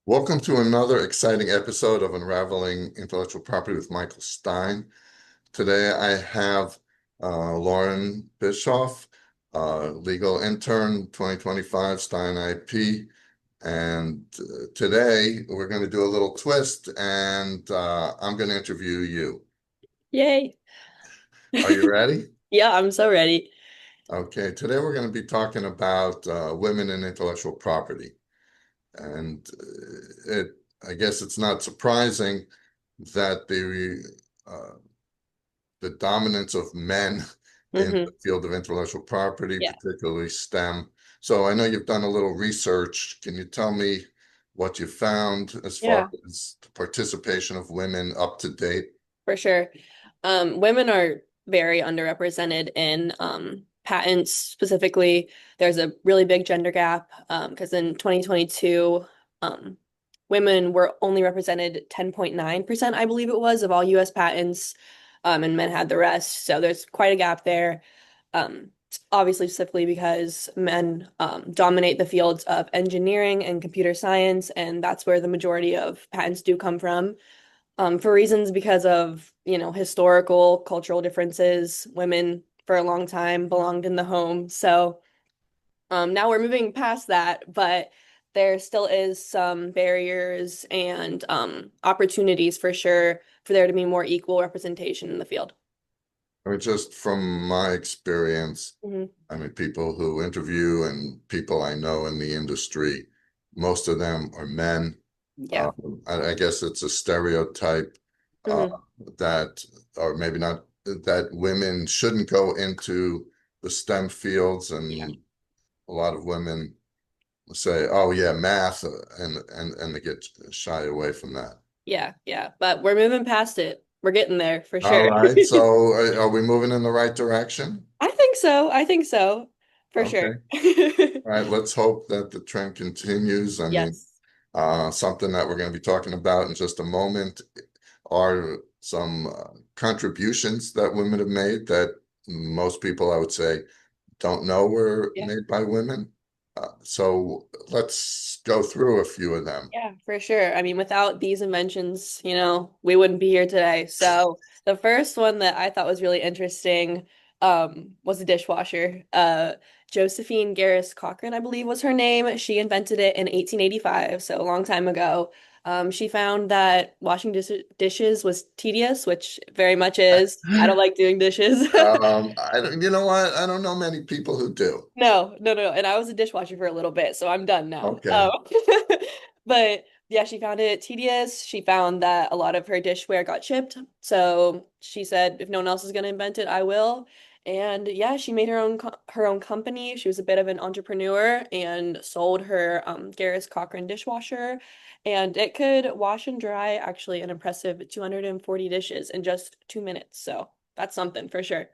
Welcome to another exciting episode of Unraveling Intellectual Property with Michael Stein. Today I have Lauryn Bishoff, legal intern 2025 Stein IP. And today we're going to do a little twist and I'm going to interview you. Yay. Are you ready? Yeah, I'm so ready. Okay, today we're going to be talking about women in intellectual property. And I guess it's not surprising that the dominance of men in the Hmm. field of intellectual property, Yeah, particularly STEM. So I know you've done a little research. Can you tell me what you found as far yeah, as the participation of women up to date? for sure. Women are very underrepresented in patents specifically. There's a really big gender gap because in 2022, um, women were only represented 10.9%, I believe it was, of all US patents, and men had the rest. So there's quite a gap there. Um, Obviously, specifically because men dominate the fields of engineering and computer science, and that's where the majority of patents do come from. For reasons because of, historical, cultural differences, women for a long time belonged in the home. So now we're moving past that, but there still is some barriers and opportunities for sure for there to be more equal representation in the field. I mean, just from my experience, Hmm. I mean, people who interview and people I know in the industry, most of them are men. Yeah. Uh, I guess it's a stereotype uh, Hmm. that, or maybe not, that women shouldn't go into the STEM fields, Yeah. and a lot of women say, "Oh yeah, math," and they get shy away from that. Yeah, yeah, but we're moving past it. We're getting there for All sure. right, so are we moving in the right direction? I think so. I think so. For sure. Okay. All right, let's hope that the trend continues. I mean, Yes. something that we're going to be talking about in just a moment are some contributions that women have made that most people, I would say, don't know were Yeah. made by women. So let's go through a few of them. Yeah, for sure. I mean, without these inventions, we wouldn't be here today. So the first one that I thought was really interesting was a dishwasher. Josephine Garris Cochran, I believe was her name. She invented it in 1885, so a long time ago. She found that washing dishes was tedious, which very much is. I don't like doing dishes. You know what? I don't know many people who do. No, no, no. And I was a dishwasher for a little bit, so I'm done now. Okay. But yeah, she found it tedious. She found that a lot of her dishware got chipped. So she said, if no one else is going to invent it, I will. And yeah, she made her own company. She was a bit of an entrepreneur and sold her Garris Cochran dishwasher. And it could wash and dry actually an impressive 240 dishes in just 2 minutes. So that's something for sure.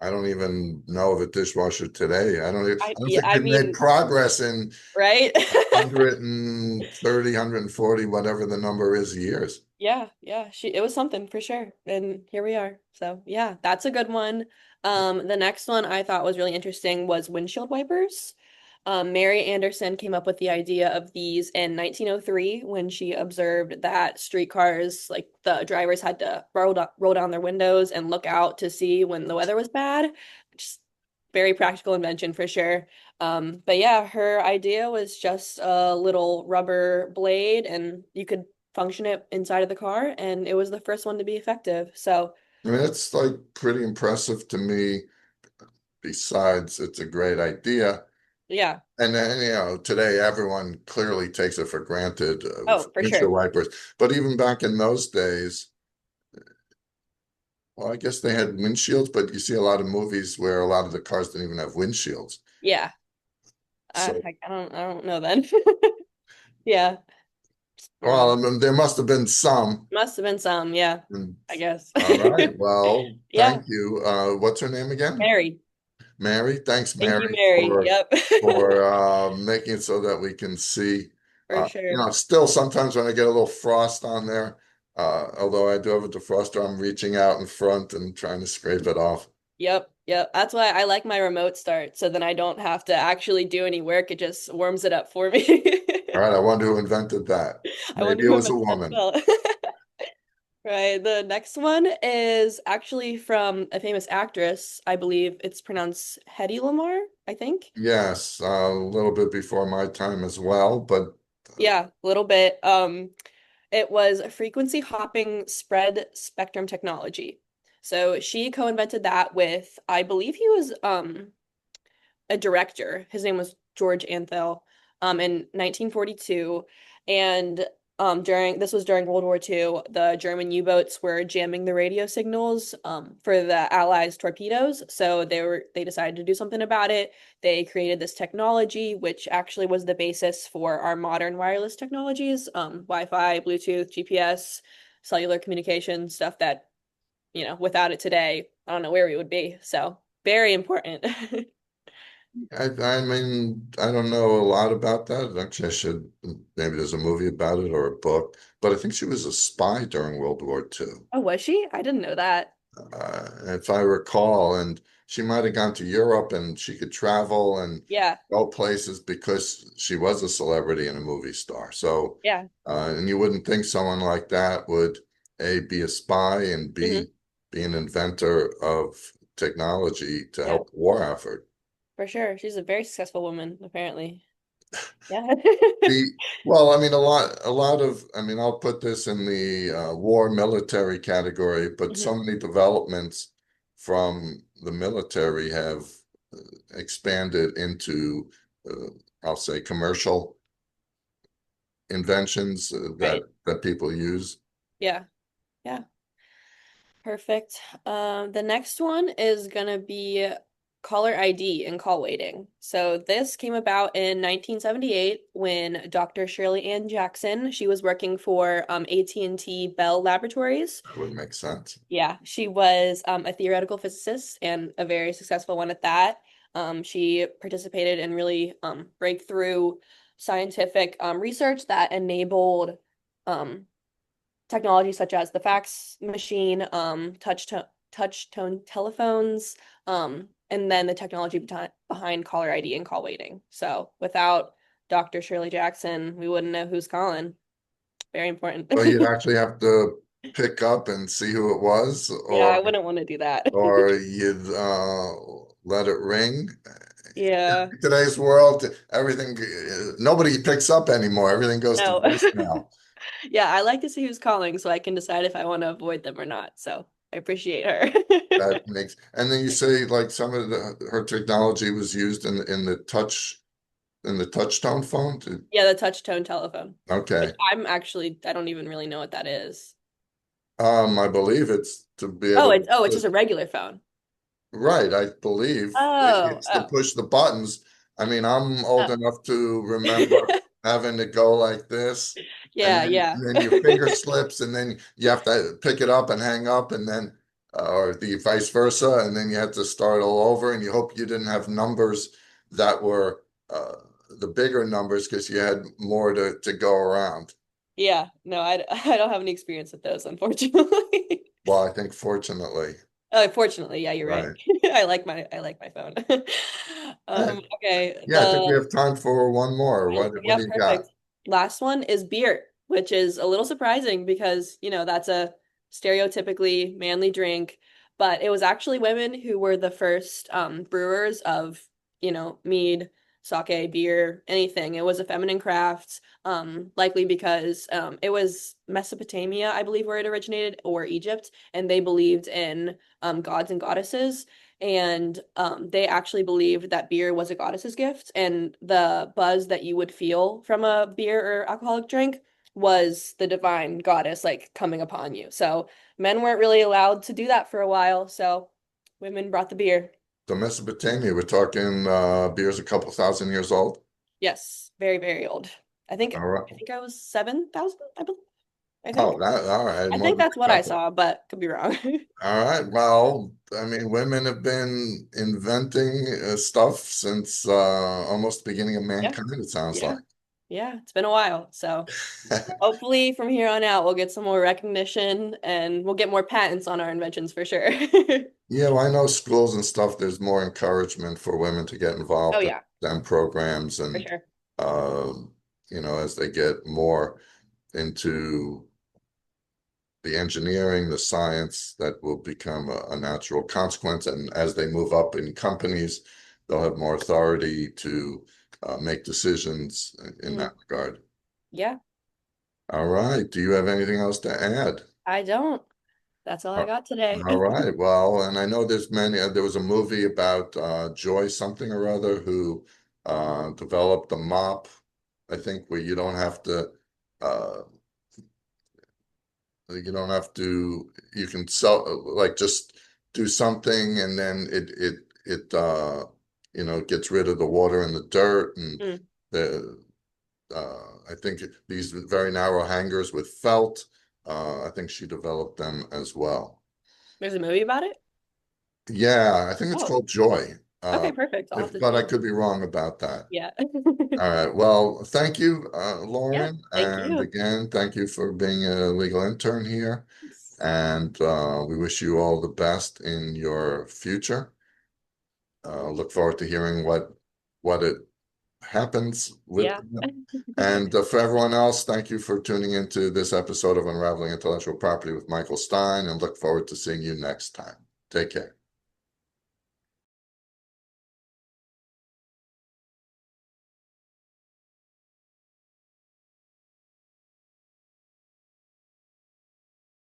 I don't even know of a dishwasher today. I don't Yeah, think I they've made mean, progress in right? 130, 140, whatever the number is, years. Yeah, yeah, it was something for sure. And here we are. So, yeah, that's a good one. The next one I thought was really interesting was windshield wipers. Mary Anderson came up with the idea of these in 1903 when she observed that streetcars, like the drivers had to roll down their windows and look out to see when the weather was bad. Just very practical invention for sure. But yeah, her idea was just a little rubber blade and you could function it inside of the car, and it was the first one to be effective. So, I mean, it's like pretty impressive to me. Besides, it's a great idea. yeah. And then, today everyone clearly takes it for granted, Oh, for windshield sure. wipers. But even back in those days, well, I guess they had windshields, but you see a lot of movies where a lot of the cars didn't even have windshields. Yeah. So, I don't know then. Yeah. well, Um, I mean, there must have been some. Must have been some, yeah, And, I guess. all right. Well, Yeah. thank you. What's her name again? Mary. Mary. Thanks, Thank you, Mary, Mary. Yep. for making it so that we can see. For sure. Still sometimes when I get a little frost on there, although I do have a defroster, I'm reaching out in front and trying to scrape it off. Yep. Yep, that's why I like my remote start, so then I don't have to actually do any work. It just warms it up for me. All right, I wonder who invented that. I wonder Maybe it who was a invented that woman. spell. Right. The next one is actually from a famous actress. I believe it's pronounced Hedy Lamarr, I think. Yes, a little bit before my time as well, but Yeah, a little bit. It was a frequency hopping spread spectrum technology. So she co-invented that with, I believe he was a director. His name was George Antheil, in 1942. And during this was during World War II, the German U-boats were jamming the radio signals for the Allies' torpedoes. So they decided to do something about it. They created this technology, which actually was the basis for our modern wireless technologies, Wi-Fi, Bluetooth, GPS, cellular communication, stuff that, without it today, I don't know where we would be. So very important. I mean, I don't know a lot about that. Actually, I should, maybe there's a movie about it or a book, but I think she was a spy during World War II. Oh, was she? I didn't know that. If I recall, and she might have gone to Europe and she could travel and Yeah, go places because she was a celebrity and a movie star. So, yeah. and you wouldn't think someone like that would A, be a spy and Hmm. B, be an inventor of technology to Yeah, help the war effort. for sure. She's a very successful woman, apparently. Yeah. The well, I mean, I mean, I'll put this in the war military category, but Mhm. so many developments from the military have expanded into, I'll say, commercial inventions Right. that people use. Yeah. Yeah. Perfect. The next one is gonna be caller ID and call waiting. So this came about in 1978 when Dr. Shirley Ann Jackson, she was working for AT&T Bell Laboratories. That would make sense. Yeah, she was a theoretical physicist and a very successful one at that. She participated in really breakthrough scientific research that enabled um, technology such as the fax machine, touch tone telephones, and then the technology behind caller ID and call waiting. So without Dr. Shirley Jackson, we wouldn't know who's calling. Very important. So you'd actually have to pick up and see who it was, Yeah, I wouldn't want to do that. or you'd let it ring. Yeah. In today's world, everything, nobody picks up anymore. Everything goes to No. voicemail. Yeah, I like to see who's calling so I can decide if I want to avoid them or not. So I appreciate her. That makes, and then you say like some of her technology was used in the touch tone phone. Yeah, the touch tone telephone, which Okay. I don't even really know what that is. I believe it's to be Oh, able it's just to, a regular phone. right, I believe Oh, it's to oh, push the buttons. I mean, I'm old oh. enough to remember having to go like this, Yeah, yeah. and then your finger slips, and then you have to pick it up and hang up, and then or the vice versa, and then you have to start all over, and you hope you didn't have numbers that were the bigger numbers because you had more to go around. Yeah. No, I don't have any experience with those, unfortunately. Well, I think fortunately, Fortunately, yeah, you're right. right. I like my phone. Uh, Okay. yeah, I think we have time for one more. What Yeah, do you got? perfect. Last one is beer, which is a little surprising because, that's a stereotypically manly drink, but it was actually women who were the first brewers of, mead, sake, beer, anything. It was a feminine craft, likely because it was Mesopotamia, I believe, where it originated, or Egypt, and they believed in gods and goddesses. And they actually believed that beer was a goddess's gift, and the buzz that you would feel from a beer or alcoholic drink was the divine goddess like coming upon you. So men weren't really allowed to do that for a while, so women brought the beer. So Mesopotamia, we're talking beer's a couple thousand years old. Yes, very, very old. I think All right. I think I was 7,000, I believe. I think. Oh, that all right. I More think than that's what a I couple. saw, but could be wrong. All right. Well, I mean, women have been inventing stuff since almost the beginning of Yeah, mankind, it sounds yeah, like. yeah. It's been a while, so hopefully from here on out we'll get some more recognition and we'll get more patents on our inventions for sure. Yeah, well, I know schools and stuff, there's more encouragement for women to get Oh involved in yeah, STEM programs for and sure. um, as they get more into the engineering, the science, that will become a natural consequence. And as they move up in companies, they'll have more authority to make decisions in Mhm. that regard. Yeah, All right. Do you have anything else to add? I don't. That's all I Uh, got today. All right. Well, and I know there's many, there was a movie about Joy something or other who developed a mop, I think, where uh, you can sell, like just do something and then it gets rid of the water and the dirt and Mm. the, I think these very narrow hangers with felt, I think she developed them as well. There's a movie about it? Yeah, I think it's Oh, called Joy. okay, perfect. I'll have to But see I it. could be wrong about that. Yeah. All right. Well, thank you, Yeah, Lauren. thank And you. again, thank you for being a legal intern here. And we wish you all the best in your future. Look forward to hearing what it happens with Yeah. them. And for everyone else, thank you for tuning into this episode of Unraveling Intellectual Property with Michael Stein, and look forward to seeing you next time. Take care.